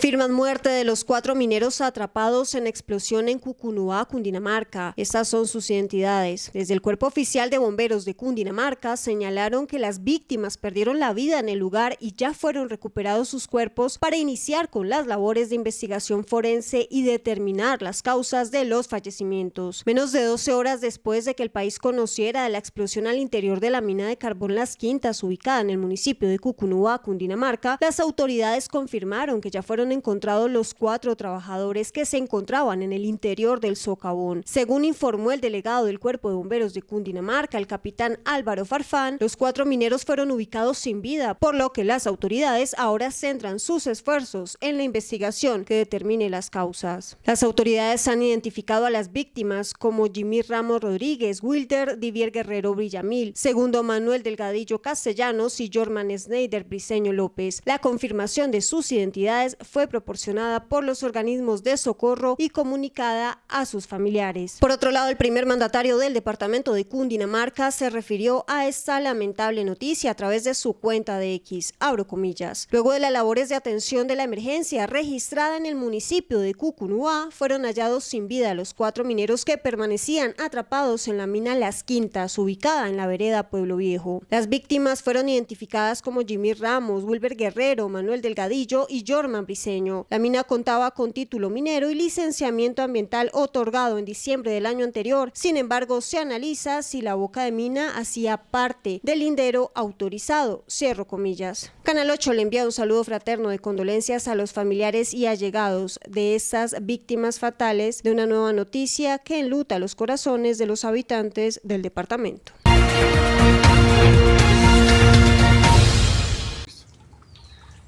Confirman muerte de los 4 mineros atrapados en explosión en Cucunúa, Cundinamarca. Estas son sus identidades. Desde el Cuerpo Oficial de Bomberos de Cundinamarca señalaron que las víctimas perdieron la vida en el lugar y ya fueron recuperados sus cuerpos para iniciar con las labores de investigación forense y determinar las causas de los fallecimientos. Menos de 12 horas después de que el país conociera de la explosión al interior de la mina de carbón Las Quintas, ubicada en el municipio de Cucunúa, Cundinamarca, las autoridades confirmaron que ya fueron encontrados los 4 trabajadores que se encontraban en el interior del socavón. Según informó el delegado del Cuerpo de Bomberos de Cundinamarca, el capitán Álvaro Farfán, los 4 mineros fueron ubicados sin vida, por lo que las autoridades ahora centran sus esfuerzos en la investigación que determine las causas. Las autoridades han identificado a las víctimas como Jimmy Ramos Rodríguez, Wilder Divier Guerrero Villamil, segundo Manuel Delgadillo Castellanos y Jorman Schneider Briceño López. La confirmación de sus identidades fue proporcionada por los organismos de socorro y comunicada a sus familiares. Por otro lado, el primer mandatario del departamento de Cundinamarca se refirió a esta lamentable noticia a través de su cuenta de X, abro comillas. Luego de las labores de atención de la emergencia registrada en el municipio de Cucunúa, fueron hallados sin vida los 4 mineros que permanecían atrapados en la mina Las Quintas, ubicada en la vereda Pueblo Viejo. Las víctimas fueron identificadas como Jimmy Ramos, Wilber Guerrero, Manuel Delgadillo y Jorman Briceño. La mina contaba con título minero y licenciamiento ambiental otorgado en diciembre del año anterior. Sin embargo, se analiza si la boca de mina hacía parte del lindero autorizado, cierro comillas. Canal 8 le envía un saludo fraterno de condolencias a los familiares y allegados de estas víctimas fatales de una nueva noticia que enluta los corazones de los habitantes del departamento.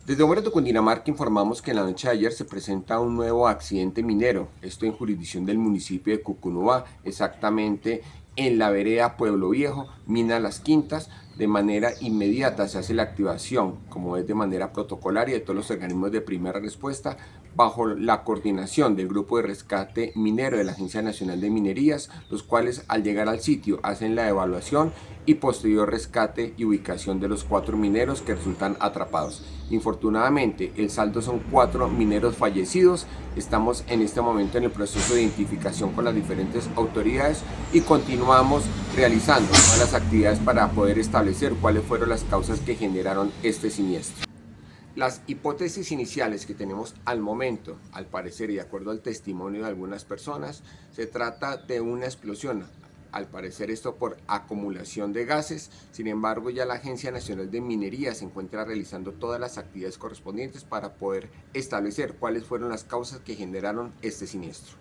Desde Bomberos de Cundinamarca informamos que en la noche de ayer se presenta un nuevo accidente minero, esto en jurisdicción del municipio de Cucunúa, exactamente en la vereda Pueblo Viejo, mina Las Quintas. De manera inmediata se hace la activación, como es de manera protocolaria, de todos los organismos de primera respuesta, bajo la coordinación del Grupo de Rescate Minero de la Agencia Nacional de Minerías, los cuales al llegar al sitio hacen la evaluación y posterior rescate y ubicación de los 4 mineros que resultan atrapados. Infortunadamente, el saldo son 4 mineros fallecidos. Estamos en este momento en el proceso de identificación con las diferentes autoridades y continuamos realizando todas las actividades para poder establecer cuáles fueron las causas que generaron este siniestro. Las hipótesis iniciales que tenemos al momento, al parecer y de acuerdo al testimonio de algunas personas, se trata de una explosión. Al parecer esto por acumulación de gases. Sin embargo, ya la Agencia Nacional de Minería se encuentra realizando todas las actividades correspondientes para poder establecer cuáles fueron las causas que generaron este siniestro.